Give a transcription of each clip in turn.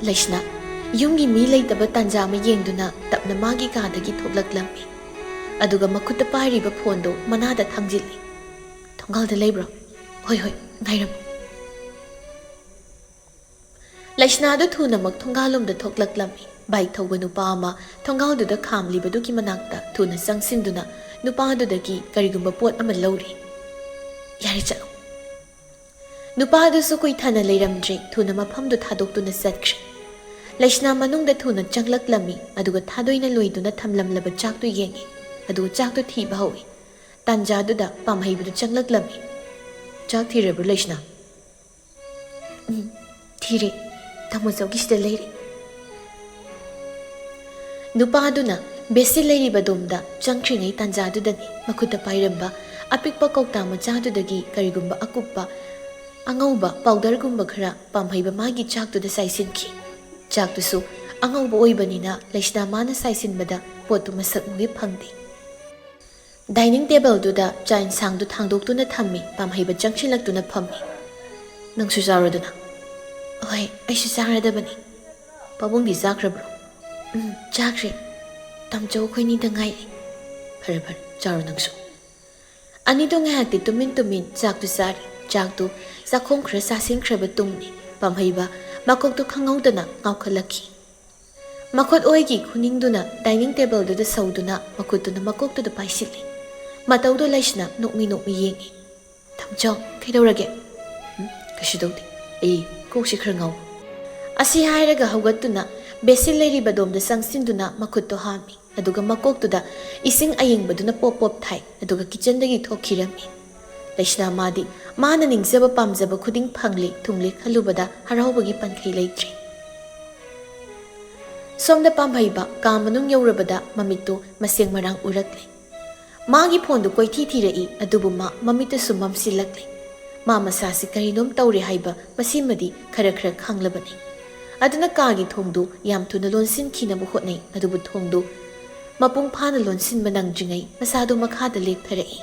Laishna, yumgi mi leitaba tanja ama yengduna tapna magi kadagi thoklaklammi. Aduga makutta pairiba phondo manada thangjilli. Thongalda leibro. Hoi hoi, ngairam. Laishna do thunamak thongalomda thoklaklammi. Bike thawba nupa ama thongalduda khamlibadugi manakta thuna sangsinduna nupadudagi karigumba pot ama lawri. Yari chalo. Nupadu koi thana leiramdre thuna mafamdu thadoktuna satkre. Laishna manungda thuna changlaklammi aduga thadoina loiduna thamlamlaba chaktu yengi aduga chaktu thiba hawi. Tanjaduda pamhaibudu changlaklammi. Chak thirebu Laishna. Thire. Tamuzawgisida leiri. Nupaduna besi leiri badomda changkringai tanjadudani makuta pairamba apikpa kokta machadudagi karigumba akuppa angauba powder gumba khara pamhaiba magi chaktuda saisinki. Chaktusu angauba oibanina Laishna mana saisinbada potu masak mugi phangdi. Dining table duda chain sangdu thangdoktuna thammi pamhaiba changchilaktuna phammi. Nangsu charoduna. Oi, aishu charadabani. Pabungdi chakrabro. Chakre. Tamchau khoini da ngai. Phare phare charo nangsu. Ani do ngahakti tumin chaktu sari. Chaktu sakhom khra sasin khra tumni pamhaiba makok to khangaudana ngawkhalaki. Makot oigi khuningduna dining table du sauduna makutuna makok to paisili. Mataudo Laishna nokmi yengi. Tamchau kaidorage. Kashidodi. Koksi khra ngaw. Asi hairaga hawgatuna besil leiriba domda sangsinduna makutto hami aduga makoktuda ising ayingbaduna pop thai aduga kitchen dagi thokhirami. Laishna madi mana ningzaba pamzaba khuding phangli thumli khalubada harawbagi pankhai leitri. Somda pamhaiba kamanung yaurabada mamittu maseng marang urakle. Magi phondu koithi thirai adubu mamittu sumam silakle. Mama sasi karinom tauri haiba masimadi khara khanglabani. Aduna kagi thongdu yam thuna lonsin khinabu hotnai adubu thongdu mapung phana lonsin manang jingai masadu makhada lektharai.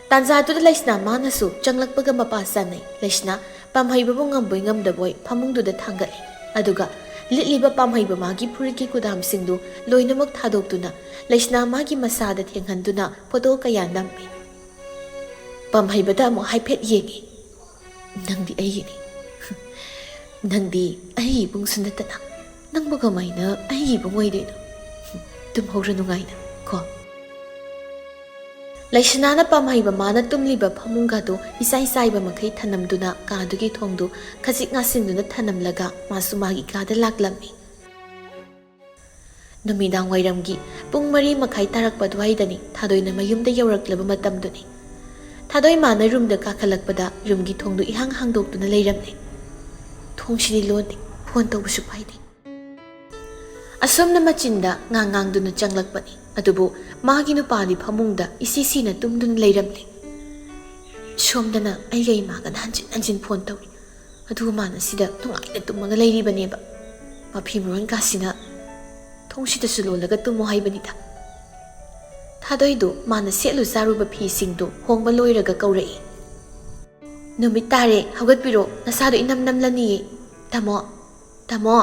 Tanjadu Laishna manasu changlakpaga mapa sanai. Laishna pamhaiba ngamboi ngamdaboi phamungduda thangali. Aduga litliba pamhaiba magi phuriki kudam singdu loinamak thadoktuna Laishna magi masada thenghanduna photo kaya nammi. Pamhaibada mo haipet yengi. Nangdi ayini. Nangdi ayi bung sundatana. Nang bagamay ayi bung waydino. Tumhawra nungayna. Ko. Laishna na pamhaiba mana tumliba phamungado isai-isaiba makai thanamduna kadugi thongdu khajik ngasinduna thanamlaga masumagi kada laklammi. Numidang wairamgi pung mari makai tarakpa duwaidani thadoina mayumda yawraklaba matamduni. Thadoi mana room da kakhalakpada room gi thongdu ihang hangdoktuna leiramne. Thongshidi lodi phone tawbusu paidi. Asomna machinda ngangangduna changlakpani adubu magi nupadi phamungda isisina tumduna leiramne. Somdana aigai magan hanjin phone tawi. Adu mana sida thungaina tumaga leiribaneba. Maphimuran kasina thongshida sulolaga tumo haibanida. Thadoidu mana setlu zaruba phi singdu hongba loiraga kaurai. Numit tare hawgatpiro nasadu inam namlani. Tamo.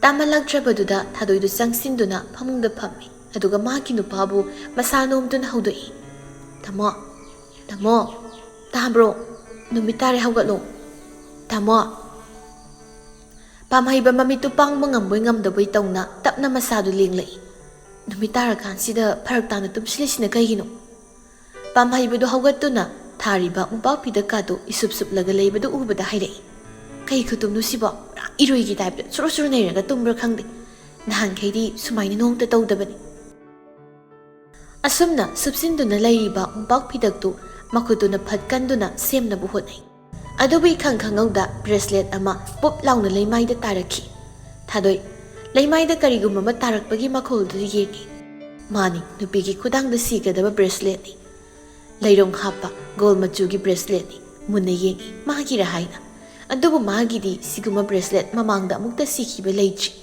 Tamalagtrabaduda thadoidu sangsinduna phamungda phammi aduga magi nupabu masanomduna hawdoi. Tamo. Tabro. Numit tare hawgatlo. Tamo. Pamhaiba mamitu pangba ngamboi ngamdaboi tawna tapna masadu lenglai. Numitara kansida parak tumsilisina kaigino. Pamhaibudu hawgatuna thariba umpapida kado isup laga leibadu ubada hairai. Kai khutum nusiba iroigi type suru neiraga tumbra khangde. Nahan khaidi sumaina nongta tawdabani. Asumna subsinduna leiriba umpapidaktu makuduna phatkanduna semnabu hotnai. Adubi khangauda bracelet ama pop launa leimaida taraki. Thadoi Laimai karigumma ma tarakpagi makhol du yengi. Mani nupigi khudang da sigadaba bracelet ni. Lairong hapa gold machugi bracelet ni. Munna yengi magi rahaina. Adubu magi di siguma bracelet mamangda amukta sikiba leitri.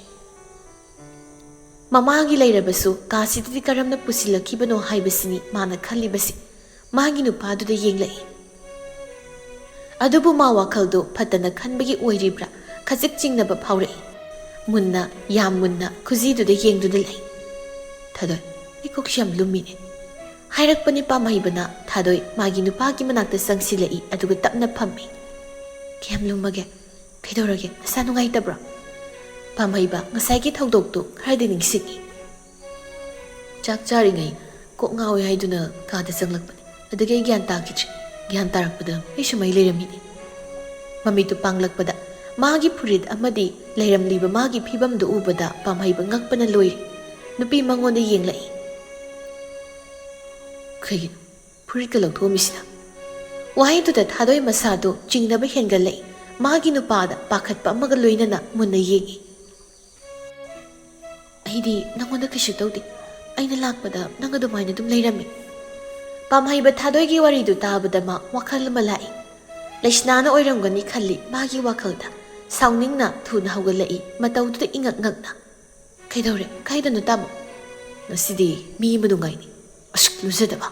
Mamagi lairabasu kasitidi karamna pusilakibano haibasini mana khallibasi. Magi nupadu da yenglai. ꯑꯗꯨꯕꯨ ꯃꯥ ꯋꯥꯈꯜꯗꯨ ꯐꯠꯇꯅ ꯈꯟꯕꯒꯤ ꯑꯣꯏꯔꯤꯕ꯭ꯔꯥ ꯈꯖꯤꯛ ꯆꯤꯡꯅꯕ ꯐꯥꯎꯔꯛꯏ꯫ ꯃꯨꯟꯅ ꯌꯥꯝ ꯃꯨꯟꯅ ꯈꯨꯖꯤꯗꯨꯗ ꯌꯦꯡꯗꯨꯅ ꯂꯩ꯫ ꯊꯥꯗꯣꯏ, ꯑꯩ ꯀꯣꯛꯁꯤ ꯌꯥꯝ ꯂꯨꯝꯃꯤꯅꯦ ꯍꯥꯏꯔꯛꯄꯅꯤ ꯄꯥꯝꯍꯩꯕꯅ꯫ ꯊꯥꯗꯣꯏ ꯃꯥꯒꯤ ꯅꯨꯄꯥꯒꯤ ꯃꯅꯥꯛꯇ ꯆꯪꯁꯤꯜꯂꯛꯏ ꯑꯗꯨꯒ ꯇꯞꯅ ꯐꯝꯃꯤ꯫ ꯀꯌꯥꯝ ꯂꯨꯝꯃꯒꯦ? ꯀꯩꯗꯧꯔꯒꯦ? ꯅꯁꯥ ꯅꯨꯡꯉꯥꯏꯇꯕ꯭ꯔꯣ? ꯄꯥꯝꯍꯩꯕ ꯉꯁꯥꯏꯒꯤ ꯊꯧꯗꯣꯛꯇꯨ ꯈꯔꯗꯤ ꯅꯤꯡꯁꯤꯡꯉꯤ꯫ ꯆꯥꯛ ꯆꯥꯔꯤꯉꯩ ꯀꯣꯛ ꯉꯥꯎꯏ ꯍꯥꯏꯗꯨꯅ ꯀꯥꯗ ꯆꯪꯂꯛꯄꯅꯤ꯫ ꯑꯗꯨꯗꯒꯤ ꯑꯩ ꯒ꯭ꯌꯥꯟ ꯇꯥꯈꯤꯗ꯭ꯔꯦ꯫ ꯒ꯭ꯌꯥꯟ ꯇꯥꯔꯛꯄꯗ ꯑꯩꯁꯨ ꯃꯩ ꯂꯩꯔꯝꯃꯤꯅꯤ꯫ ꯃꯃꯤꯠꯇꯨ ꯄꯥꯡꯂꯛꯄꯗ ꯃꯥꯒꯤ ꯐꯨꯔꯤꯠ ꯑꯃꯗꯤ ꯂꯩꯔꯝꯂꯤꯕ ꯃꯥꯒꯤ ꯐꯤꯕꯝꯗꯨ ꯎꯕꯗ ꯄꯥꯝꯍꯩꯕ ꯉꯛꯄꯅ ꯂꯣꯏꯔꯤ꯫ ꯅꯨꯄꯤ ꯃꯉꯣꯟꯗ ꯌꯦꯡꯂꯛꯏ꯫ ꯀꯩꯒꯤꯅꯣ ꯐꯨꯔꯤꯠꯀ ꯂꯧꯊꯣꯛꯑꯝꯃꯤꯁꯤꯅ? ꯋꯥꯍꯩꯗꯨꯗ ꯊꯥꯗꯣꯏ ꯃꯁꯥꯗꯨ ꯆꯤꯡꯅꯕ ꯍꯦꯟꯒꯠꯂꯛꯏ꯫ ꯃꯥꯒꯤ ꯅꯨꯄꯥꯗ ꯄꯥꯈꯠꯄ ꯑꯃꯒ ꯂꯣꯏꯅꯅ ꯃꯨꯟꯅ ꯌꯦꯡꯉꯤ꯫ ꯑꯩꯗꯤ ꯅꯪꯉꯣꯟꯗ ꯀꯩꯁꯨ ꯇꯧꯗꯦ꯫ ꯑꯩꯅ ꯂꯥꯛꯄꯗ ꯅꯪ ꯑꯗꯨꯃꯥꯏꯅ ꯑꯗꯨꯝ ꯂꯩꯔꯝꯃꯤ꯫ ꯄꯥꯝꯍꯩꯕ ꯊꯥꯗꯣꯏꯒꯤ ꯋꯥꯔꯤꯗꯨ ꯇꯥꯕꯗ ꯃꯥ ꯋꯥꯈꯜ ꯑꯃ ꯂꯥꯛꯏ꯫ ꯂꯩꯁꯅꯥꯅ ꯑꯣꯏꯔꯝꯒꯅꯤ ꯈꯜꯂꯤ ꯃꯥꯒꯤ ꯋꯥꯈꯜꯗ꯫ ꯁꯥꯎꯅꯤꯡꯅ ꯊꯨꯅ ꯍꯧꯒꯠꯂꯛꯏ ꯃꯇꯧꯗꯨꯗ ꯏꯉꯛ ꯉꯛꯅ꯫ ꯀꯩꯗꯧꯔꯦ? ꯀꯥꯏꯗꯅꯣ ꯇꯥꯃꯣ? ꯉꯁꯤꯗꯤ ꯃꯤ ꯑꯃ ꯅꯨꯡꯉꯥꯏꯅꯤ꯫ ꯑꯁꯨꯛ ꯂꯨꯖꯗꯕ꯫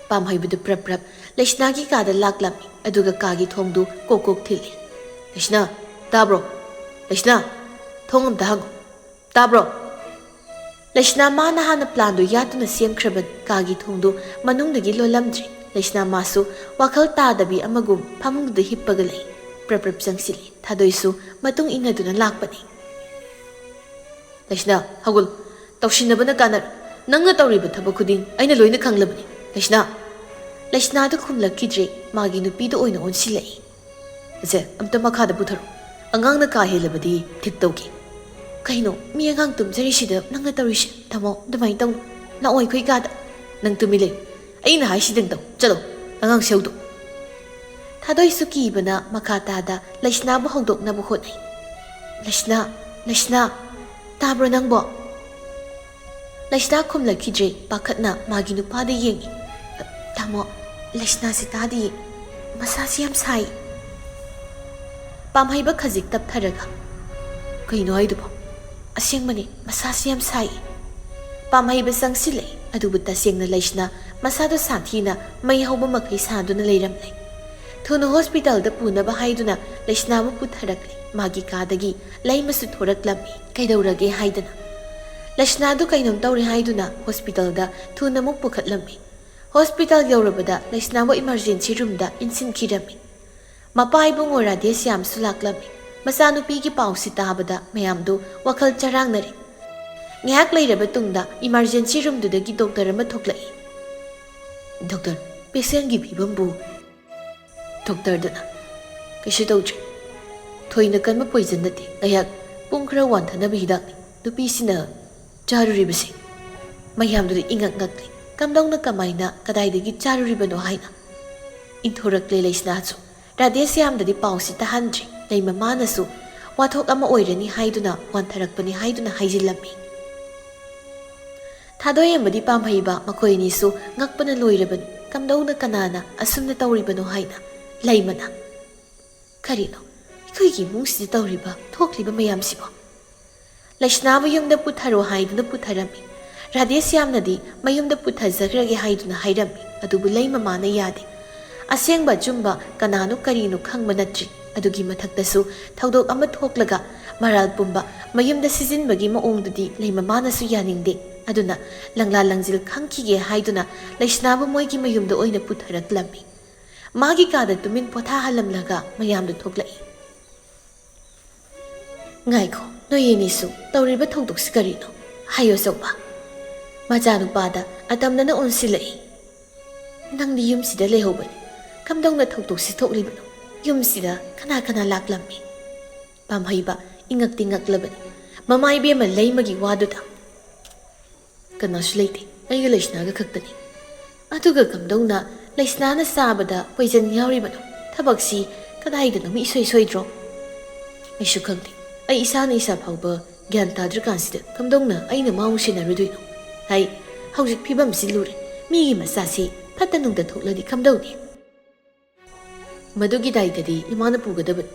ꯄꯥꯝꯍꯩꯕꯗꯨ ꯄ꯭ꯔꯞ ꯄ꯭ꯔꯞ ꯂꯩꯁꯅꯥꯒꯤ ꯀꯥꯗ ꯂꯥꯛꯂꯝꯃꯤ ꯑꯗꯨꯒ ꯀꯥꯒꯤ ꯊꯣꯡꯗꯨ ꯀꯣꯛ ꯀꯣꯛ ꯊꯤꯜꯂꯤ꯫ ꯂꯩꯁꯅꯥ, ꯇꯥꯕ꯭ꯔꯣ? ꯂꯩꯁꯅꯥ, ꯊꯣꯡ ꯑꯝꯇ ꯍꯥꯡꯉꯣ꯫ ꯇꯥꯕ꯭ꯔꯣ? ꯂꯩꯁꯅꯥ ꯃꯥꯅ ꯍꯥꯟꯅ ꯄ꯭ꯂꯥꯟꯗꯨ ꯌꯥꯠꯇꯨꯅ ꯁꯦꯝꯈ꯭ꯔꯕꯅꯤ꯫ ꯀꯥꯒꯤ ꯊꯣꯡꯗꯨ ꯃꯅꯨꯡꯗꯒꯤ ꯂꯣꯜꯂꯝꯗ꯭ꯔꯤ꯫ ꯂꯩꯁꯅꯥ ꯃꯥꯁꯨ ꯋꯥꯈꯜ ꯇꯥꯗꯕꯤ ꯑꯃꯒꯨꯝ ꯐꯃꯨꯡꯗꯨꯗ ꯍꯤꯞꯄꯒ ꯂꯩ꯫ ꯄ꯭ꯔꯞ ꯄ꯭ꯔꯞ ꯆꯪꯁꯤꯜꯂꯤ꯫ ꯊꯥꯗꯣꯏꯁꯨ ꯃꯇꯨꯡ ꯏꯟꯅꯗꯨꯅ ꯂꯥꯛꯄꯅꯤ꯫ ꯂꯩꯁꯅꯥ, ꯍꯧꯒꯠꯂꯨ꯫ ꯇꯧꯁꯤꯟꯅꯕꯅ ꯀꯥꯟꯅꯔꯣꯏ꯫ ꯅꯪꯅ ꯇꯧꯔꯤꯕ ꯊꯕꯛ ꯈꯨꯗꯤꯡ ꯑꯩꯅ ꯂꯣꯏꯅ ꯈꯪꯂꯕꯅꯤ꯫ ꯂꯩꯁꯅꯥ! ꯂꯩꯁꯅꯥꯗꯨ ꯈꯨꯝꯂꯛꯈꯤꯗ꯭ꯔꯦ꯫ ꯃꯥꯒꯤ ꯅꯨꯄꯤꯗꯨ ꯑꯣꯏꯅ ꯑꯣꯟꯁꯤꯜꯂꯛꯏ꯫ ꯑꯁꯦ ꯑꯝꯇ ꯃꯈꯥꯗ ꯄꯨꯊꯔꯣ꯫ ꯑꯉꯥꯡꯅ ꯀꯥ ꯍꯦꯜꯂꯕꯗꯤ ꯊꯤꯛ ꯇꯧꯒꯦ꯫ ꯀꯩꯅꯣ ꯃꯤ ꯑꯉꯥꯡ ꯇꯨꯝꯖꯔꯤꯁꯤꯗ ꯅꯪꯅ ꯇꯧꯔꯤꯁꯦ? ꯊꯝꯃꯣ ꯑꯗꯨꯃꯥꯏꯅ ꯇꯧꯅꯨ꯫ ꯂꯥꯛꯑꯣ ꯑꯩꯈꯣꯏ ꯀꯥꯗ꯫ ꯅꯪ ꯇꯨꯃꯤ ꯂꯩꯌꯨ꯫ ꯑꯩꯅ ꯍꯥꯏꯁꯤꯗꯪ ꯇꯧ꯫ ꯆꯠꯂꯣ, ꯑꯉꯥꯡ ꯁꯦꯎꯗꯣ꯫ ꯊꯥꯗꯣꯏꯁꯨ ꯀꯤꯕꯅ ꯃꯈꯥ ꯇꯥꯗ ꯂꯩꯁꯅꯥꯕꯨ ꯍꯧꯗꯣꯛꯅꯕ ꯍꯣꯠꯅꯩ꯫ ꯂꯩꯁꯅꯥ, ꯂꯩꯁꯅꯥ, ꯇꯥꯕ꯭ꯔꯣ ꯅꯪꯕꯣ? ꯂꯩꯁꯅꯥ ꯈꯨꯝꯂꯛꯈꯤꯗ꯭ꯔꯦ꯫ ꯄꯥꯈꯠꯅ ꯃꯥꯒꯤ ꯅꯨꯄꯥꯗ ꯌꯦꯡꯉꯤ꯫ ꯇꯥꯃꯣ, ꯂꯩꯁꯅꯥꯁꯤ ꯇꯥꯗꯤꯌꯦ꯫ ꯃꯁꯥꯁꯤ ꯌꯥꯝ ꯁꯥꯏ꯫ ꯄꯥꯝꯍꯩꯕ ꯈꯖꯤꯛ ꯇꯞꯊꯔꯒ, ꯀꯩꯅꯣ ꯍꯥꯏꯗꯨꯕꯣ? ꯑꯁꯦꯡꯕꯅꯤ, ꯃꯁꯥꯁꯤ ꯌꯥꯝ ꯁꯥꯏ꯫ ꯄꯥꯝꯍꯩꯕ ꯆꯪꯁꯤꯜꯂꯛꯏ꯫ ꯑꯗꯨꯕꯨ ꯇꯁꯦꯡꯅ ꯂꯩꯁꯅꯥ ꯃꯁꯥꯗꯨ ꯁꯥꯊꯤꯅ ꯃꯩ ꯍꯧꯕ ꯃꯈꯩ ꯁꯥꯗꯨꯅ ꯂꯩꯔꯝꯂꯦ꯫ ꯊꯨꯅ ꯍꯣꯁꯄꯤꯇꯥꯜꯗ ꯄꯨꯅꯕ ꯍꯥꯏꯗꯨꯅ ꯂꯩꯁꯅꯥꯕꯨ ꯄꯨꯊꯔꯛꯂꯦ꯫ ꯃꯥꯒꯤ ꯀꯥꯗꯒꯤ ꯂꯩꯃꯁꯨ ꯊꯣꯔꯛꯂꯝꯃꯤ ꯀꯩꯗꯧꯔꯒꯦ ꯍꯥꯏꯗꯅ꯫ ꯂꯩꯁꯅꯥꯗꯨ ꯀꯩꯅꯣꯝ ꯇꯧꯔꯦ ꯍꯥꯏꯗꯨꯅ ꯍꯣꯁꯄꯤꯇꯥꯜꯗ ꯊꯨꯅꯃꯨꯛ ꯄꯨꯈꯠꯂꯝꯃꯤ꯫ ꯍꯣꯁꯄꯤꯇꯥꯜ ꯌꯧꯔꯕꯗ ꯂꯩꯁꯅꯥꯕꯨ ꯏꯃꯥꯔꯖꯦꯟꯁꯤ ꯔꯨꯝꯗ ꯏꯟꯁꯤꯟꯈꯤꯔꯝꯃꯤ꯫ ꯃꯄꯥ ꯏꯕꯨꯡꯉꯣ ꯔꯥꯙꯦꯁ꯭ꯌꯥꯝꯁꯨ ꯂꯥꯛꯂꯝꯃꯤ꯫ ꯃꯆꯥꯅꯨꯄꯤꯒꯤ ꯄꯥꯎꯁꯤ ꯇꯥꯕꯗ ꯃꯌꯥꯝꯗꯨ ꯋꯥꯈꯜ ꯆꯔꯥꯡꯅꯔꯦ꯫ ꯉꯥꯏꯍꯥꯛ ꯂꯩꯔꯕ ꯇꯨꯡꯗ ꯏꯃꯥꯔꯖꯦꯟꯁꯤ ꯔꯨꯝꯗꯨꯗꯒꯤ ꯗꯣꯛꯇꯔ ꯑꯃ ꯊꯣꯛꯂꯛꯏ꯫ ꯗꯣꯛꯇꯔ, ꯄꯦꯁꯦꯟꯒꯤ ꯐꯤꯕꯝꯕꯨ? ꯗꯣꯛꯇꯔꯗꯨꯅ, ꯀꯩꯁꯨ ꯇꯧꯗ꯭ꯔꯤ꯫ ꯊꯣꯏꯅ ꯀꯟꯕ ꯄꯣꯏꯖꯟ ꯅꯠꯇꯦ꯫ ꯉꯥꯏꯍꯥꯛ ꯄꯨꯡ ꯈꯔ ꯋꯥꯟꯊꯅꯕ ꯍꯤꯗꯥꯛꯅꯤ꯫ ꯅꯨꯄꯤꯁꯤꯅ ꯆꯥꯔꯨꯔꯤꯕꯁꯤ? ꯃꯌꯥꯝꯗꯨꯗ ꯏꯉꯛ ꯉꯛꯂꯤ꯫ ꯀꯝꯗꯧꯅ ꯀꯃꯥꯏꯅ ꯀꯗꯥꯏꯗꯒꯤ ꯆꯥꯔꯨꯔꯤꯕꯅꯣ ꯍꯥꯏꯅ ꯏꯟꯊꯣꯔꯛꯂꯦ ꯂꯩꯁꯅꯥꯁꯨ꯫ ꯔꯥꯙꯦꯁ꯭ꯌꯥꯝꯗꯗꯤ ꯄꯥꯎꯁꯤ ꯇꯥꯍꯟꯗ꯭ꯔꯤ꯫ ꯂꯩꯃꯃꯥꯅꯁꯨ ꯋꯥꯊꯣꯛ ꯑꯃ ꯑꯣꯏꯔꯅꯤ ꯍꯥꯏꯗꯨꯅ ꯋꯥꯟꯊꯔꯛꯄꯅꯤ ꯍꯥꯏꯗꯨꯅ ꯍꯥꯏꯖꯤꯜꯂꯝꯃꯤ꯫ ꯊꯥꯗꯣꯏ ꯑꯃꯗꯤ ꯄꯥꯝꯍꯩꯕ ꯃꯈꯣꯏ ꯑꯅꯤꯁꯨ ꯉꯛꯄꯅ ꯂꯣꯏꯔꯕꯅꯤ꯫ ꯀꯝꯗꯧꯅ ꯀꯅꯥꯅ ꯑꯁꯨꯝꯅ ꯇꯧꯔꯤꯕꯅꯣ ꯍꯥꯏꯅ꯫ ꯂꯩꯃꯅ, ꯀꯔꯤꯅꯣ ꯑꯩꯈꯣꯏꯒꯤ ꯏꯃꯨꯡꯁꯤꯗ ꯇꯧꯔꯤꯕ ꯊꯣꯛꯂꯤꯕ ꯃꯌꯥꯝꯁꯤꯕꯣ? ꯂꯩꯁꯅꯥꯕꯨ ꯌꯨꯝꯗ ꯄꯨꯊꯔꯣ ꯍꯥꯏꯗꯨꯅ ꯄꯨꯊꯔꯝꯃꯤ꯫ ꯔꯥꯙꯦꯁ꯭ꯌꯥꯝꯅꯗꯤ ꯃꯌꯨꯝꯗ ꯄꯨꯊꯖꯈ꯭ꯔꯒꯦ ꯍꯥꯏꯗꯨꯅ ꯍꯥꯏꯔꯝꯃꯤ꯫ ꯑꯗꯨꯕꯨ ꯂꯩꯃꯃꯥꯅ ꯌꯥꯗꯦ꯫ ꯑꯁꯦꯡꯕ ꯑꯆꯨꯝꯕ ꯀꯅꯥꯅꯣ ꯀꯔꯤꯅꯣ ꯈꯪꯕ ꯅꯠꯇ꯭ꯔꯤ꯫ ꯑꯗꯨꯒꯤ ꯃꯊꯛꯇꯁꯨ ꯊꯧꯗꯣꯛ ꯑꯃ ꯊꯣꯛꯂꯒ ꯃꯔꯥꯜ ꯄꯨꯝꯕ ꯃꯌꯨꯝꯗ ꯁꯤꯖꯤꯟꯕꯒꯤ ꯃꯑꯣꯡꯗꯨꯗꯤ ꯂꯩꯃꯃꯥꯅꯁꯨ ꯌꯥꯅꯤꯡꯗꯦ꯫ ꯑꯗꯨꯅ ꯂꯪꯂꯥ ꯂꯪꯖꯤꯜ ꯈꯪꯈꯤꯒꯦ ꯍꯥꯏꯗꯨꯅ ꯂꯩꯁꯅꯥꯕꯨ ꯃꯣꯏꯒꯤ ꯃꯌꯨꯝꯗ ꯑꯣꯏꯅ ꯄꯨꯊꯔꯛꯂꯝꯃꯤ꯫ ꯃꯥꯒꯤ ꯀꯥꯗ ꯇꯨꯃꯤꯟ ꯄꯣꯊꯥꯍꯜꯂꯝꯂꯒ ꯃꯌꯥꯝꯗꯨ ꯊꯣꯛꯂꯛꯏ꯫ ꯉꯥꯏꯈꯣ, ꯅꯣꯏ ꯑꯅꯤꯁꯨ ꯇꯧꯔꯤꯕ ꯊꯧꯗꯣꯛꯁꯤ ꯀꯔꯤꯅꯣ? ꯍꯥꯏꯌꯣ ꯑꯆꯧꯕ꯫ ꯃꯆꯥꯅꯨꯄꯥꯗ ꯑꯇꯝꯅꯅ ꯑꯣꯟꯁꯤꯜꯂꯛꯏ꯫ ꯅꯪꯗꯤ ꯌꯨꯝꯁꯤꯗ ꯂꯩꯍꯧꯕꯅꯤ꯫ ꯀꯝꯗꯧꯅ ꯊꯧꯗꯣꯛꯁꯤ ꯊꯣꯛꯂꯤꯕꯅꯣ? ꯌꯨꯝꯁꯤꯗ ꯀꯅꯥ ꯀꯅꯥ ꯂꯥꯛꯂꯝꯃꯤ? ꯄꯥꯝꯍꯩꯕ ꯏꯉꯛꯇꯤ ꯉꯛꯂꯕꯅꯤ ꯃꯃꯥ ꯏꯕꯦꯝꯃ ꯂꯩꯃꯒꯤ ꯋꯥꯗꯨꯗ꯫ ꯀꯅꯥꯁꯨ ꯂꯩꯇꯦ, ꯑꯩꯒ ꯂꯩꯁꯅꯥꯒ ꯈꯛꯇꯅꯤ꯫ ꯑꯗꯨꯒ ꯀꯝꯗꯧꯅ ꯂꯩꯁꯅꯥꯅ ꯆꯥꯕꯗ ꯄꯣꯏꯖꯟ ꯌꯥꯎꯔꯤꯕꯅꯣ? ꯊꯕꯛꯁꯤ ꯀꯗꯥꯏꯗꯅꯣ ꯏꯁꯣꯏ ꯁꯣꯏꯗ꯭ꯔꯣ? ꯑꯩꯁꯨ ꯈꯪꯗꯦ꯫ ꯑꯩ ꯏꯁꯥꯅ ꯏꯁꯥ ꯐꯥꯎꯕ ꯒ꯭ꯌꯥꯟ ꯇꯥꯗ꯭ꯔꯀꯥꯟꯁꯤꯗ ꯀꯝꯗꯧꯅ ꯑꯩꯅ ꯃꯥꯕꯨ ꯁꯦꯟꯅꯔꯨꯗꯣꯏꯅꯣ? ꯍꯥꯏ, ꯍꯧꯖꯤꯛ ꯐꯤꯕꯝꯁꯤ ꯂꯨꯔꯦ꯫ ꯃꯤꯒꯤ ꯃꯆꯥꯁꯤ ꯐꯠꯇ ꯅꯨꯡꯗ ꯊꯣꯛꯂꯗꯤ ꯀꯝꯗꯧꯅꯤ? ꯃꯗꯨꯒꯤ ꯗꯥꯏꯇꯗꯤ ꯏꯃꯥꯅ ꯄꯨꯒꯗꯕꯅꯤ꯫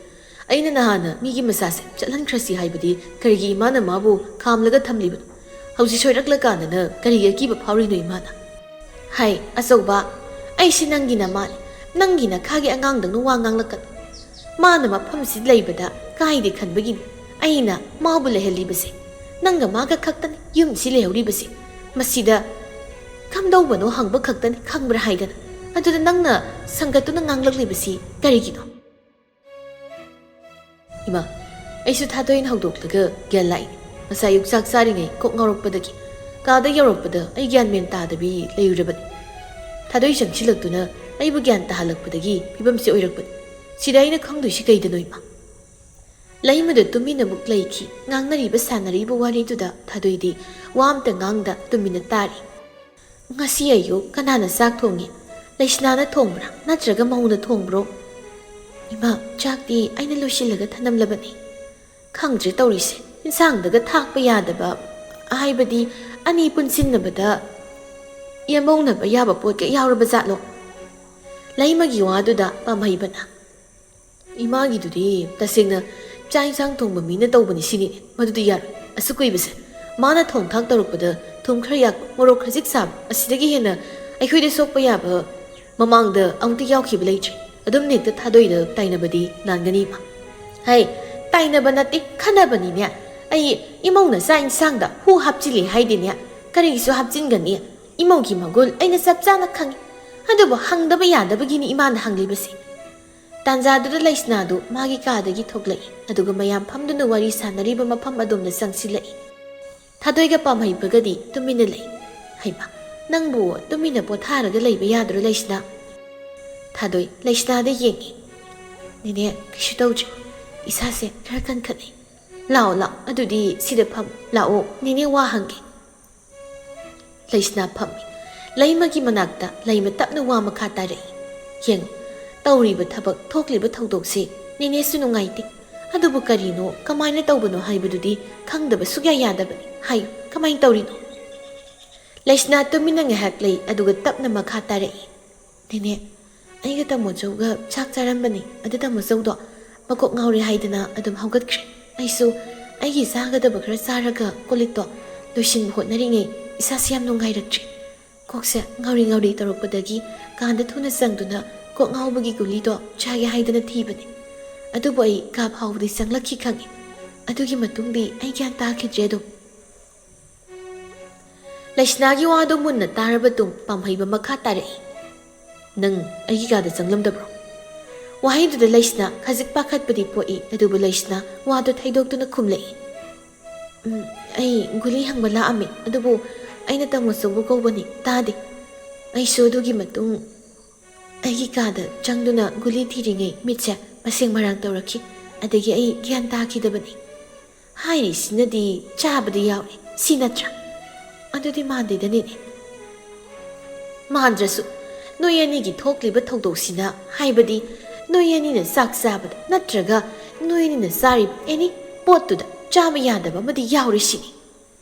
ꯑꯩꯅ ꯅꯍꯥꯟꯅ ꯃꯤꯒꯤ ꯃꯆꯥꯁꯦ ꯆꯠꯍꯟꯈ꯭ꯔꯁꯤ ꯍꯥꯏꯕꯗꯤ ꯀꯔꯤꯒꯤ ꯏꯃꯥꯅ ꯃꯥꯕꯨ ꯈꯥꯝꯂꯒ ꯊꯝꯂꯤꯕꯅꯣ? ꯍꯧꯖꯤꯛ ꯁꯣꯏꯔꯛꯂꯀꯥꯟꯗꯅ ꯀꯔꯤꯒꯤ ꯑꯀꯤꯕ ꯐꯥꯎꯔꯤꯅꯣ ꯏꯃꯥꯅ? ꯍꯥꯏ ꯑꯆꯧꯕ, ꯑꯩꯁꯤ ꯅꯪꯒꯤ ꯅꯃꯥꯅꯤ꯫ ꯅꯪꯒꯤ ꯅꯈꯥꯒꯤ ꯑꯉꯥꯡꯗꯪꯅ ꯋꯥ ꯉꯥꯡꯂꯛꯀꯅꯨ ꯃꯥꯅ ꯃꯐꯝꯁꯤ ꯂꯩꯕꯗ ꯀꯥꯏꯗꯦ ꯈꯟꯕꯒꯤꯅꯤ ꯑꯩꯅ ꯃꯥꯕꯨ ꯂꯩꯍꯜꯂꯤꯕꯁꯦ ꯅꯪꯒ ꯃꯥꯒ ꯈꯛꯇꯅꯤ ꯌꯨꯝꯁꯤ ꯂꯩꯍꯧꯔꯤꯕꯁꯤ ꯃꯁꯤꯗ ꯀꯝꯗꯧꯕꯅꯣ ꯍꯪꯕ ꯈꯛꯇꯅꯤ ꯈꯪꯕ꯭ꯔꯥ ꯍꯥꯏꯗꯅ ꯑꯗꯨꯗ ꯅꯪꯅ ꯁꯪꯒꯠꯇꯨꯅ ꯉꯥꯡꯂꯛꯂꯤꯕꯁꯤ ꯀꯔꯤꯒꯤꯅꯣ ꯏꯃꯥ ꯑꯩꯁꯨ ꯊꯥꯗꯣꯏꯅ ꯍꯧꯗꯣꯛꯂꯒ ꯒ꯭ꯌꯥꯟ ꯂꯥꯛꯏ ꯉꯁꯥꯏ ꯑꯌꯨꯛ ꯆꯥꯛ ꯆꯥꯔꯤꯉꯩ ꯀꯣꯛ ꯉꯥꯎꯔꯛꯄꯗꯒꯤ ꯀꯥꯗ ꯌꯧꯔꯛꯄꯗ ꯑꯩ ꯒ꯭ꯌꯥꯟ ꯃꯦꯟ ꯇꯥꯗꯕꯤ ꯂꯩꯔꯨꯔꯕꯅꯤ ꯊꯥꯗꯣꯏ ꯆꯪꯁꯤꯜꯂꯛꯇꯨꯅ ꯑꯩꯕꯨ ꯒ꯭ꯌꯥꯟ ꯇꯥꯍꯜꯂꯛꯄꯗꯒꯤ ꯐꯤꯕꯝꯁꯤ ꯑꯣꯏꯔꯛꯄꯅꯤ ꯁꯤꯗ ꯑꯩꯅ ꯈꯪꯗꯣꯏꯁꯤ ꯀꯩꯗꯅꯣ ꯏꯃꯥ ꯂꯩꯃꯗ ꯇꯨꯃꯤꯟꯅ ꯑꯃꯨꯛ ꯂꯩꯈꯤ ꯉꯥꯡꯅꯔꯤꯕ ꯁꯥꯟꯅꯔꯤꯕ ꯋꯥꯔꯤꯗꯨꯗ ꯊꯥꯗꯣꯏꯗꯤ ꯋꯥ ꯑꯝꯇ ꯉꯥꯡꯗ ꯇꯨꯃꯤꯟꯅ ꯇꯥꯔꯤ ꯉꯁꯤ ꯑꯌꯨꯛ ꯀꯅꯥꯅ ꯆꯥꯛ ꯊꯣꯡꯉꯤ ꯂꯩꯁꯅꯥꯅ ꯊꯣꯡꯕ꯭ꯔꯥ ꯅꯠꯇ꯭ꯔꯒ ꯃꯧꯅ ꯊꯣꯡꯕ꯭ꯔꯣ ꯏꯃꯥ ꯆꯥꯛꯇꯤ ꯑꯩꯅ ꯂꯣꯏꯁꯤꯜꯂꯒ ꯊꯅꯝꯂꯕꯅꯤ ꯈꯪꯗ꯭ꯔꯦ ꯇꯧꯔꯤꯁꯦ ꯏꯟꯁꯥꯡꯗꯒ ꯊꯥꯛꯄ ꯌꯥꯗꯕ ꯍꯥꯏꯕꯗꯤ ꯑꯅꯤ ꯄꯨꯟꯁꯤꯟꯅꯕꯗ ꯌꯦꯡꯕꯧꯅꯕ ꯌꯥꯕ ꯄꯣꯠꯀ ꯌꯥꯎꯔꯕ ꯖꯥꯠꯂꯣ ꯂꯩꯃꯒꯤ ꯋꯥꯗꯨꯗ ꯄꯥꯝꯍꯩꯕꯅ ꯏꯃꯥꯒꯤꯗꯨꯗꯤ ꯇꯁꯦꯡꯅ ꯆꯥꯛ ꯏꯟꯁꯥꯡ ꯊꯣꯡꯕ ꯃꯤꯅ ꯇꯧꯕꯅꯤ ꯁꯤꯅꯤ ꯃꯗꯨꯗꯤ ꯌꯥꯔꯣꯏ ꯑꯁꯨꯛ ꯀꯨꯏꯕꯁꯦ ꯃꯥꯅ ꯊꯣꯡ ꯊꯥꯛ ꯇꯧꯔꯛꯄꯗ ꯊꯨꯝ ꯈꯔ ꯌꯥꯛꯄ ꯃꯣꯔꯣꯛ ꯈꯖꯤꯛ ꯁꯥꯕ ꯑꯁꯤꯗꯒꯤ ꯍꯦꯟꯅ ꯑꯩꯈꯣꯏꯗ ꯁꯣꯛꯄ ꯌꯥꯕ ꯃꯃꯥꯡꯗ ꯑꯃꯨꯛꯇ ꯌꯥꯎꯈꯤꯕ ꯂꯩꯇ꯭ꯔꯤ ꯑꯗꯨꯝ ꯍꯦꯛꯇ ꯊꯥꯗꯣꯏꯗ ꯇꯥꯏꯅꯕꯗꯤ ꯂꯥꯟꯒꯅꯤ ꯏꯃꯥ ꯍꯩ ꯇꯥꯏꯅꯕ ꯅꯠꯇꯦ ꯈꯟꯅꯕꯅꯤꯅꯦ ꯑꯩ ꯏꯃꯧꯅ ꯆꯥꯛ ꯏꯟꯁꯥꯡꯗ ꯍꯨ ꯍꯥꯞꯆꯤꯜꯂꯤ ꯍꯥꯏꯗꯤꯅꯦ ꯀꯔꯤꯒꯤꯁꯨ ꯍꯥꯞꯆꯤꯟꯒꯅꯤ ꯏꯃꯧꯒꯤ ꯃꯒꯨꯟ ꯑꯩꯅ ꯆꯞ ꯆꯥꯅ ꯈꯪꯉꯤ ꯑꯗꯨꯕꯨ ꯍꯪꯗꯕ ꯌꯥꯗꯕꯒꯤꯅꯤ ꯏꯃꯥꯅ ꯍꯪꯂꯤꯕꯁꯤ ꯇꯥꯟꯖꯥꯗꯨꯗ ꯂꯩꯁꯅꯥꯗꯨ ꯃꯥꯒꯤ ꯀꯥꯗꯒꯤ ꯊꯣꯛꯂꯛꯏ ꯑꯗꯨꯒ ꯃꯌꯥꯝ ꯐꯝꯗꯨꯅ ꯋꯥꯔꯤ ꯁꯥꯟꯅꯔꯤꯕ ꯃꯐꯝ ꯑꯗꯣꯝꯗ ꯆꯪꯁꯤꯜꯂꯛꯏ ꯊꯥꯗꯣꯏꯒ ꯄꯥꯝꯍꯩꯕꯒꯗꯤ ꯇꯨꯃꯤꯟꯅ ꯂꯩ ꯍꯩꯃꯥ ꯅꯪꯕꯨ ꯇꯨꯃꯤꯟꯅ ꯄꯣꯊꯥꯔꯒ ꯂꯩꯕ ꯌꯥꯗ꯭ꯔꯣ ꯂꯩꯁꯅꯥ ꯊꯥꯗꯣꯏ ꯂꯩꯁꯅꯥꯗ ꯌꯦꯡꯉꯤ ꯅꯦꯅꯦ ꯀꯩꯁꯨ ꯇꯧꯗ꯭ꯔꯤ ꯏꯁꯥꯁꯦ ꯈꯔ ꯀꯟꯈꯠꯂꯤ ꯂꯥꯛꯑꯣ ꯂꯥꯛꯑꯣ ꯑꯗꯨꯗꯤ ꯁꯤꯗ ꯐꯝ ꯂꯥꯛꯑꯣ ꯅꯦꯅꯦ ꯋꯥ ꯍꯪꯒꯦ ꯂꯩꯁꯅꯥ ꯐꯝꯃꯤ ꯂꯩꯃꯒꯤ ꯃꯅꯥꯛꯇ ꯂꯩꯃ ꯇꯞꯅ ꯋꯥ ꯃꯈꯥ ꯇꯥꯔꯛꯏ ꯌꯦꯡꯉꯨ ꯇꯧꯔꯤꯕ ꯊꯕꯛ ꯊꯣꯛꯂꯤꯕ ꯊꯧꯗꯣꯛꯁꯤ ꯅꯦꯅꯦꯁꯨ ꯅꯨꯡꯉꯥꯏꯇꯦ ꯑꯗꯨꯕꯨ ꯀꯔꯤꯅꯣ ꯀꯃꯥꯏꯅ ꯇꯧꯕꯅꯣ ꯍꯥꯏꯕꯗꯨꯗꯤ ꯈꯪꯗꯕ ꯁꯨꯛꯌꯥ ꯌꯥꯗꯕꯅꯤ ꯍꯥꯏꯌꯨ ꯀꯃꯥꯏꯅ ꯇꯧꯔꯤꯅꯣ ꯂꯩꯁꯅꯥ ꯇꯨꯃꯤꯟꯅ ꯉꯥꯏꯍꯥꯛ ꯂꯩ ꯑꯗꯨꯒ ꯇꯞꯅ ꯃꯈꯥ ꯇꯥꯔꯛꯏ ꯅꯦꯅꯦ ꯑꯩꯒ ꯇꯥꯃꯣꯆꯧꯒ ꯆꯥꯛ ꯆꯥꯔꯝꯕꯅꯤ ꯑꯗꯨ ꯇꯥꯃꯣꯆꯧꯗꯣ ꯃꯀꯣꯛ ꯉꯥꯎꯔꯦ ꯍꯥꯏꯗꯅ ꯑꯗꯨꯝ ꯍꯧꯒꯠꯈ꯭ꯔꯦ ꯑꯩꯁꯨ ꯑꯩꯒꯤ ꯆꯥꯒꯗꯕ ꯈꯔ ꯆꯥꯔꯒ ꯀꯣꯜꯂꯤꯛꯇꯣ ꯂꯣꯏꯁꯤꯟꯕ ꯍꯣꯠꯅꯔꯤꯉꯩ ꯏꯁꯥꯁꯤ ꯌꯥꯝ ꯅꯨꯡꯉꯥꯏꯔꯛꯇ꯭ꯔꯤ ꯀꯣꯛꯁꯦ ꯉꯥꯎꯔꯤ ꯉꯥꯎꯔꯤ ꯇꯧꯔꯛꯄꯗꯒꯤ ꯀꯥꯟꯗ ꯊꯨꯅ ꯆꯪꯗꯨꯅ ꯀꯣꯛ ꯉꯥꯎꯕꯒꯤ ꯒꯨꯂꯤꯗꯣ ꯆꯥꯒꯦ ꯍꯥꯏꯗꯅ ꯊꯤꯕꯅꯤ ꯑꯗꯨꯕꯨ ꯑꯩ ꯀꯥ ꯐꯥꯎꯕꯗꯤ ꯆꯪꯂꯛꯈꯤ ꯈꯪꯉꯤ ꯑꯗꯨꯒꯤ ꯃꯇꯨꯡꯗꯤ ꯑꯩ ꯒ꯭ꯌꯥꯟ ꯇꯥꯈꯤꯗ꯭ꯔꯦ ꯑꯗꯨꯝ ꯂꯩꯁꯅꯥꯒꯤ ꯋꯥꯗꯨ ꯃꯨꯟꯅ ꯇꯥꯔꯕ ꯇꯨꯡ ꯄꯥꯝꯍꯩꯕ ꯃꯈꯥ ꯇꯥꯔꯛꯏ ꯅꯪ ꯑꯩꯒꯤ ꯀꯥꯗ ꯆꯪꯂꯝꯗꯕ꯭ꯔꯣ ꯋꯥꯍꯩꯗꯨꯗ ꯂꯩꯁꯅꯥ ꯈꯖꯤꯛ ꯄꯥꯈꯠꯄꯗꯤ ꯄꯣꯛꯏ ꯑꯗꯨꯕꯨ ꯂꯩꯁꯅꯥ ꯋꯥꯗꯨ ꯊꯩꯗꯣꯛꯇꯨꯅ ꯈꯨꯝꯂꯛꯏ ꯑꯩ ꯒꯨꯂꯤ ꯍꯪꯕ ꯂꯥꯛꯑꯝꯃꯤ ꯑꯗꯨꯕꯨ ꯑꯩꯅ ꯇꯥꯃꯣꯆꯧꯕꯨ ꯀꯧꯕꯅꯤ ꯇꯥꯗꯦ ꯑꯩꯁꯨ ꯑꯗꯨꯒꯤ ꯃꯇꯨꯡ ꯑꯩꯒꯤ ꯀꯥꯗ ꯆꯪꯗꯨꯅ ꯒꯨꯂꯤ ꯊꯤꯔꯤꯉꯩ ꯃꯤꯠꯁꯦ ꯃꯁꯦꯡ ꯃꯔꯥꯡ ꯇꯧꯔꯛꯈꯤ ꯑꯗꯒꯤ ꯑꯩ ꯒ꯭ꯌꯥꯟ ꯇꯥꯈꯤꯗꯕꯅꯤ ꯍꯥꯏꯔꯤꯁꯤꯅꯗꯤ ꯆꯥꯕꯗꯤ ꯌꯥꯎꯔꯤ ꯁꯤ ꯅꯠꯇ꯭ꯔꯥ ꯑꯗꯨꯗꯤ ꯃꯥꯟꯗꯦꯗꯅꯤꯅꯦ ꯃꯥꯟꯗ꯭ꯔꯁꯨ ꯅꯣꯏ ꯑꯅꯤꯒꯤ ꯊꯣꯛꯂꯤꯕ ꯊꯧꯗꯣꯛꯁꯤꯅ ꯍꯥꯏꯕꯗꯤ ꯅꯣꯏ ꯑꯅꯤꯅ ꯆꯥꯛ ꯆꯥꯕꯗ ꯅꯠꯇ꯭ꯔꯒ ꯅꯣꯏ ꯑꯅꯤꯅ ꯆꯥꯔꯤꯕ ꯑꯦꯅꯤ ꯄꯣꯠꯇꯨꯗ ꯆꯥꯕ ꯌꯥꯗꯕ ꯑꯃꯗꯤ ꯌꯥꯎꯔꯤ ꯁꯤꯅꯤ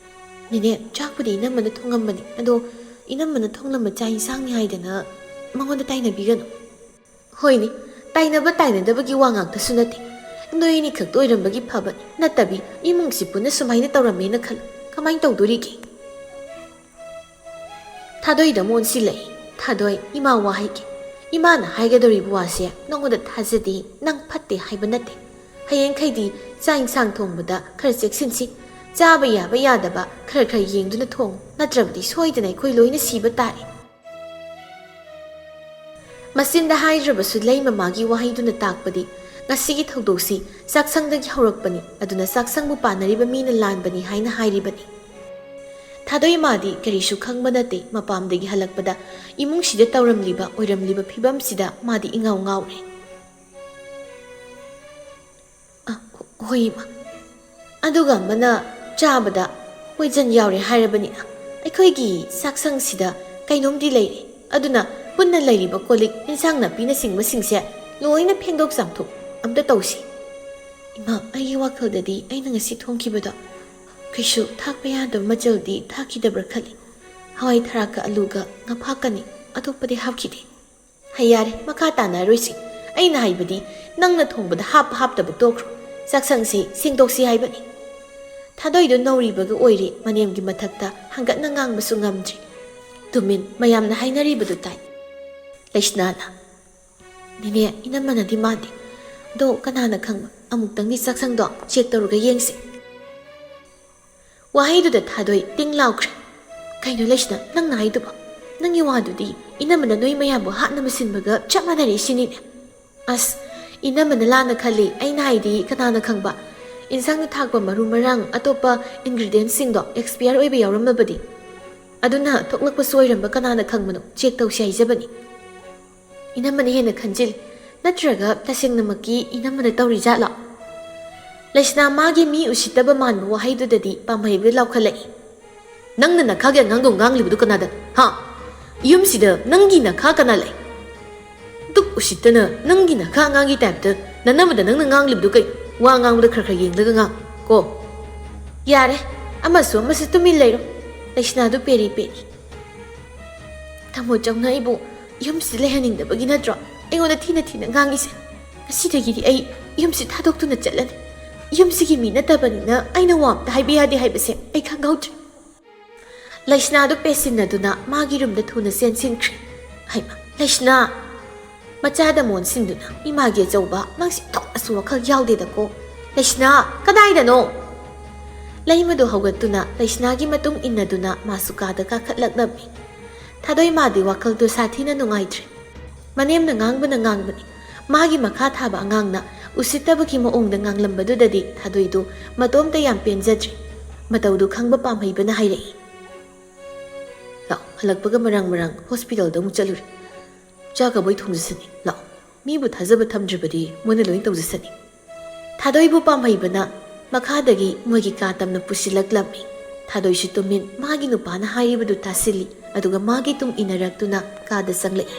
ꯅꯦꯅꯦ ꯆꯥꯛꯄꯨꯗꯤ ꯏꯅꯝꯃꯅ ꯊꯣꯡꯉꯝꯕꯅꯤ ꯑꯗꯣ ꯏꯅꯝꯃꯅ ꯊꯣꯡꯂꯝꯕ ꯆꯥꯛ ꯏꯟꯁꯥꯡꯅꯤ ꯍꯥꯏꯗꯅ ꯃꯉꯣꯟꯗ ꯇꯥꯏꯅꯕꯤꯒꯅꯨ ꯍꯣꯏꯅꯦ ꯇꯥꯏꯅꯕ ꯇꯥꯏꯅꯗꯕꯒꯤ ꯋꯥ ꯉꯥꯛꯇꯁꯨ ꯅꯠꯇꯦ ꯅꯣꯏ ꯑꯅꯤ ꯈꯛꯇ ꯑꯣꯏꯔꯝꯕꯒꯤ ꯐꯕꯅꯤ ꯅꯠꯇꯕꯤ ꯏꯃꯨꯡꯁꯤ ꯄꯨꯟꯅ ꯁꯨꯃꯥꯏꯅ ꯇꯧꯔꯝꯃꯦꯅ ꯈꯜꯂꯨ ꯀꯃꯥꯏꯅ ꯇꯧꯗꯣꯔꯤꯒꯦ ꯊꯥꯗꯣꯏꯗ ꯃꯣꯟꯁꯤꯜꯂꯛꯏ ꯊꯥꯗꯣꯏ ꯏꯃꯥ ꯋꯥ ꯍꯥꯏꯒꯦ ꯏꯃꯥꯅ ꯍꯥꯏꯒꯗꯧꯔꯤꯕ ꯋꯥꯁꯦ ꯅꯪꯉꯣꯟꯗ ꯊꯥꯖꯗꯦ ꯅꯪ ꯐꯠꯇꯦ ꯍꯥꯏꯕ ꯅꯠꯇꯦ ꯍꯌꯦꯡꯈꯩꯗꯤ ꯆꯥꯛ ꯏꯟꯁꯥꯡ ꯊꯣꯡꯕꯗ ꯈꯔ ꯆꯦꯛꯁꯤꯟꯁꯤ ꯆꯥꯕ ꯌꯥꯕ ꯌꯥꯗꯕ ꯈꯔ ꯈꯔ ꯌꯦꯡꯗꯨꯅ ꯊꯣꯡꯉꯨ ꯅꯠꯇ꯭ꯔꯕꯗꯤ ꯁꯣꯏꯗꯅ ꯑꯩꯈꯣꯏ ꯂꯣꯏꯅ ꯁꯤꯕ ꯇꯥꯔꯦ ꯃꯆꯤꯟꯗ ꯍꯥꯏꯗ꯭ꯔꯕꯁꯨ ꯂꯩ ꯃꯃꯥꯒꯤ ꯋꯥꯍꯩꯗꯨꯅ ꯇꯥꯛꯄꯗꯤ ꯉꯁꯤꯒꯤ ꯊꯧꯗꯣꯛꯁꯤ ꯆꯥꯛꯁꯪꯗꯒꯤ ꯍꯧꯔꯛꯄꯅꯤ ꯑꯗꯨꯅ ꯆꯥꯛꯁꯪꯕꯨ ꯄꯥꯟꯅꯔꯤꯕ ꯃꯤꯅ ꯂꯥꯟꯕꯅꯤ ꯍꯥꯏꯅ ꯍꯥꯏꯔꯤꯕꯅꯤ ꯊꯥꯗꯣꯏ ꯃꯥꯗꯤ ꯀꯔꯤꯁꯨ ꯈꯪꯕ ꯅꯠꯇꯦ ꯃꯄꯥꯝꯗꯒꯤ ꯍꯜꯂꯛꯄꯗ ꯏꯃꯨꯡꯁꯤꯗ ꯇꯧꯔꯝꯂꯤꯕ ꯑꯣꯏꯔꯝꯂꯤꯕ ꯐꯤꯕꯝꯁꯤꯗ ꯃꯥꯗꯤ ꯏꯉꯥꯎ ꯉꯥꯎꯔꯦ ꯍꯣꯏ ꯏꯃꯥ ꯑꯗꯨꯒ ꯑꯃꯅ ꯆꯥꯕꯗ ꯄꯣꯏꯖꯟ ꯌꯥꯎꯔꯦ ꯍꯥꯏꯔꯕꯅꯤꯅ ꯑꯩꯈꯣꯏꯒꯤ ꯆꯥꯛꯁꯪꯁꯤꯗ ꯀꯩꯅꯣꯝꯗꯤ ꯂꯩꯔꯦ ꯑꯗꯨꯅ ꯄꯨꯟꯅ ꯂꯩꯔꯤꯕ ꯀꯣꯜꯂꯤꯛ ꯏꯟꯁꯥꯡ ꯅꯥꯄꯤꯅꯆꯤꯡꯕꯁꯤꯡꯁꯦ ꯂꯣꯏꯅ ꯐꯦꯡꯗꯣꯛ ꯆꯥꯝꯊꯣꯛ ꯑꯝꯇ ꯇꯧꯁꯤ ꯏꯃꯥ ꯑꯩꯒꯤ ꯋꯥꯈꯜꯗꯗꯤ ꯑꯩꯅ ꯉꯁꯤ ꯊꯣꯡꯈꯤꯕꯗꯣ ꯀꯩꯁꯨ ꯊꯥꯛꯄ ꯌꯥꯗꯕ ꯃꯆꯜꯗꯤ ꯊꯥꯛꯈꯤꯗꯕ꯭ꯔꯥ ꯈꯜꯂꯤ ꯍꯋꯥꯏ ꯊꯔꯥꯛꯀ ꯑꯂꯨꯒ ꯉꯥꯐꯥꯛꯀꯅꯤ ꯑꯇꯣꯞꯄꯗꯤ ꯍꯥꯞꯈꯤꯗꯦ ꯌꯥꯔꯦ ꯃꯈꯥ ꯇꯥꯅꯔꯣꯏꯁꯤ ꯑꯩꯅ ꯍꯥꯏꯕꯗꯤ ꯅꯪꯅ ꯊꯣꯡꯕꯗ ꯍꯥꯞꯄ ꯍꯥꯞꯇꯕ ꯇꯣꯛꯈ꯭ꯔꯣ ꯆꯥꯛꯁꯪꯁꯤ ꯁꯦꯡꯗꯣꯛꯁꯤ ꯍꯥꯏꯕꯅꯤ ꯊꯥꯗꯣꯏꯗꯨ ꯅꯧꯔꯤꯕꯒ ꯑꯣꯏꯔꯤ ꯃꯅꯦꯝꯒꯤ ꯃꯊꯛꯇ ꯍꯪꯒꯠꯅ ꯉꯥꯡꯕꯁꯨ ꯉꯝꯗ꯭ꯔꯤ ꯇꯨꯃꯤꯟ ꯃꯌꯥꯝꯅ ꯍꯥꯏꯅꯔꯤꯕꯗꯨ ꯇꯥꯏ ꯂꯩꯁꯅꯥꯅ ꯅꯤꯅꯦ ꯏꯅꯝꯃꯅꯗꯤ ꯃꯥꯟꯗꯦ ꯑꯗꯣ ꯀꯅꯥꯅ ꯈꯪꯕ ꯑꯃꯨꯛꯇꯪꯗꯤ ꯆꯥꯛꯁꯪꯗꯣ ꯆꯦꯛ ꯇꯧꯔꯒ ꯌꯦꯡꯁꯤ ꯋꯥꯍꯩꯗꯨꯗ ꯊꯥꯗꯣꯏ ꯇꯤꯡ ꯂꯥꯎꯈ꯭ꯔꯦ ꯀꯩꯅꯣ ꯂꯩꯁꯤꯅ ꯅꯪꯅ ꯍꯥꯏꯗꯨꯕ ꯅꯪꯒꯤ ꯋꯥꯗꯨꯗꯤ ꯏꯅꯝꯃꯅ ꯅꯣꯏ ꯃꯌꯥꯝꯕꯨ ꯍꯥꯠꯅꯕ ꯁꯤꯟꯕꯒ ꯆꯞ ꯃꯥꯟꯅꯔꯦ ꯁꯤꯅꯤꯅꯦ ꯑꯁ ꯏꯅꯝꯃꯅ ꯂꯥꯟꯅ ꯈꯜꯂꯤ ꯑꯩꯅ ꯍꯥꯏꯗꯤ ꯀꯅꯥꯅ ꯈꯪꯕ ꯏꯟꯁꯥꯡꯗ ꯊꯥꯛꯄ ꯃꯔꯨ ꯃꯔꯥꯡ ꯑꯇꯣꯞꯄ ꯏꯟꯒ꯭ꯔꯤꯗꯤꯌꯦꯟꯁꯤꯡꯗꯣ ꯑꯦꯛꯁꯄꯤꯌꯔ ꯑꯣꯏꯕ ꯌꯥꯎꯔꯝꯃꯕꯗꯤ ꯑꯗꯨꯅ ꯊꯣꯛꯂꯛꯄꯁꯨ ꯑꯣꯏꯔꯝꯕ ꯀꯅꯥꯅ ꯈꯪꯕꯅꯣ ꯆꯦꯛ ꯇꯧꯁꯤ ꯍꯥꯏꯖꯕꯅꯤ ꯏꯅꯝꯃꯅ ꯍꯦꯟꯅ ꯈꯟꯖꯤꯜꯂꯤ ꯅꯠꯇ꯭ꯔꯒ ꯇꯁꯦꯡꯅꯃꯛꯀꯤ ꯏꯅꯝꯃꯅ ꯇꯧꯔꯤ ꯖꯥꯠꯂꯣ ꯂꯩꯁꯅꯥ ꯃꯥꯒꯤ ꯃꯤ ꯎꯁꯤꯠꯇꯕ ꯃꯥꯟꯕ ꯋꯥꯍꯩꯗꯨꯗꯗꯤ ꯄꯥꯝꯍꯩꯕ ꯂꯥꯎꯈꯠꯂꯛꯏ ꯅꯪꯅ ꯅꯈꯥꯒꯤ ꯑꯉꯥꯡꯗꯣ ꯉꯥꯡꯂꯤꯕꯗꯨ ꯀꯅꯥꯗ ꯍꯥ ꯌꯨꯝꯁꯤꯗ ꯅꯪꯒꯤ ꯅꯈꯥ ꯀꯅꯥ ꯂꯩ ꯗꯨꯛ ꯎꯁꯤꯠꯇꯅ ꯅꯪꯒꯤ ꯅꯈꯥ ꯑꯉꯥꯡꯒꯤ ꯇꯥꯏꯞꯇ ꯅꯅꯝꯃꯗ ꯅꯪꯅ ꯉꯥꯡꯂꯤꯕꯗꯨ ꯀꯩ ꯋꯥ ꯉꯥꯡꯕꯗ ꯈꯔ ꯈꯔ ꯌꯦꯡꯂꯒ ꯉꯥꯡ ꯀꯣ ꯌꯥꯔꯦ ꯑꯃꯁꯨ ꯇꯨꯃꯤꯟ ꯂꯩꯔꯣ ꯂꯩꯁꯅꯥꯗꯨ ꯄꯦꯔꯤ ꯄꯦꯔꯤ ꯊꯃꯣ ꯆꯧꯅ ꯑꯩꯕꯨ ꯌꯨꯝꯁꯤꯗ ꯂꯩꯍꯟꯅꯤꯡꯗꯕꯒꯤ ꯅꯠꯇ꯭ꯔꯣ ꯑꯩꯉꯣꯟꯗ ꯊꯤꯅ ꯊꯤꯅ ꯉꯥꯡꯉꯤꯁꯦ ꯉꯁꯤꯗꯒꯤꯗꯤ ꯑꯩ ꯌꯨꯝꯁꯤ ꯊꯥꯗꯣꯛꯇꯨꯅ ꯆꯠꯂꯅꯤ ꯌꯨꯝꯁꯤꯒꯤ ꯃꯤ ꯅꯠꯇꯕꯅꯤꯅ ꯑꯩꯅ ꯋꯥꯝꯇ ꯍꯥꯏꯕ ꯌꯥꯗꯦ ꯍꯥꯏꯕꯁꯦ ꯑꯩ ꯈꯪꯍꯧꯗ꯭ꯔꯦ ꯂꯩꯁꯅꯥꯗꯨ ꯄꯦꯁꯤꯟꯅꯗꯨꯅ ꯃꯥꯒꯤ ꯔꯨꯝꯗ ꯊꯨꯅ ꯆꯦꯟꯁꯤꯟꯈ꯭ꯔꯦ ꯍꯩꯃ ꯂꯩꯁꯅꯥ ꯃꯆꯥꯗ ꯃꯣꯟꯁꯤꯟꯗꯨꯅ ꯏꯃꯥꯒꯤ ꯑꯆꯧꯕ ꯅꯪꯁꯤ ꯊꯣꯛꯅꯁꯨ ꯋꯥꯈꯜ ꯌꯥꯎꯗꯦꯗꯀꯣ ꯂꯩꯁꯅꯥ ꯀꯗꯥꯏꯗꯅꯣ ꯂꯩꯃꯗꯨ ꯍꯧꯒꯠꯇꯨꯅ ꯂꯩꯁꯅꯥꯒꯤ ꯃꯇꯨꯡ ꯏꯟꯅꯗꯨꯅ ꯃꯥꯁꯨ ꯀꯥꯗ ꯀꯥꯈꯠꯂꯛꯂꯝꯃꯤ ꯊꯥꯗꯣꯏ ꯃꯥꯗꯤ ꯋꯥꯈꯜꯗꯨ ꯁꯥꯊꯤꯅ ꯅꯨꯡꯉꯥꯏꯇ꯭ꯔꯦ ꯃꯅꯦꯝꯅ ꯉꯥꯡꯕꯅꯤ ꯃꯥꯒꯤ ꯃꯈꯥ ꯊꯥꯕ ꯑꯉꯥꯡꯅ ꯎꯁꯤꯠꯇꯕꯒꯤ ꯃꯑꯣꯡꯗ ꯉꯥꯡꯂꯝꯕꯗꯨꯗꯗꯤ ꯊꯥꯗꯣꯏꯗꯨ ꯃꯇꯣꯝꯇ ꯌꯥꯝ ꯄꯦꯟꯖꯗ꯭ꯔꯦ ꯃꯇꯧꯗꯨ ꯈꯪꯕ ꯄꯥꯝꯍꯩꯕꯅ ꯍꯥꯏꯔꯛꯏ ꯂꯥꯛꯑꯣ ꯍꯜꯂꯛꯄꯒ ꯃꯔꯥꯡ ꯍꯣꯁꯄꯤꯇꯥꯜꯗ ꯑꯃꯨꯛ ꯆꯠꯂꯨꯔꯦ ꯆꯥꯛ ꯀꯕꯣꯏ ꯊꯣꯡꯖꯁꯅꯤ ꯂꯥꯛꯑꯣ ꯃꯤꯕꯨ ꯊꯥꯖꯕ ꯊꯝꯗ꯭ꯔꯕꯗꯤ ꯃꯣꯏꯅ ꯂꯣꯏ ꯇꯧꯖꯁꯅꯤ ꯊꯥꯗꯣꯏꯕꯨ ꯄꯥꯝꯍꯩꯕꯅ ꯃꯈꯥꯗꯒꯤ ꯃꯣꯏꯒꯤ ꯀꯥ ꯇꯝꯅ ꯄꯨꯁꯤꯜꯂꯛꯂꯝꯃꯤ ꯊꯥꯗꯣꯏꯁꯨ ꯇꯨꯃꯤꯟ ꯃꯥꯒꯤ ꯅꯨꯄꯥꯅ ꯍꯥꯏꯔꯤꯕꯗꯨ ꯇꯥꯁꯤꯜꯂꯤ ꯑꯗꯨꯒ ꯃꯥꯒꯤ ꯇꯨꯡ ꯏꯟꯅꯔꯛꯇꯨꯅ ꯀꯥꯗ ꯆꯪꯂꯛꯏ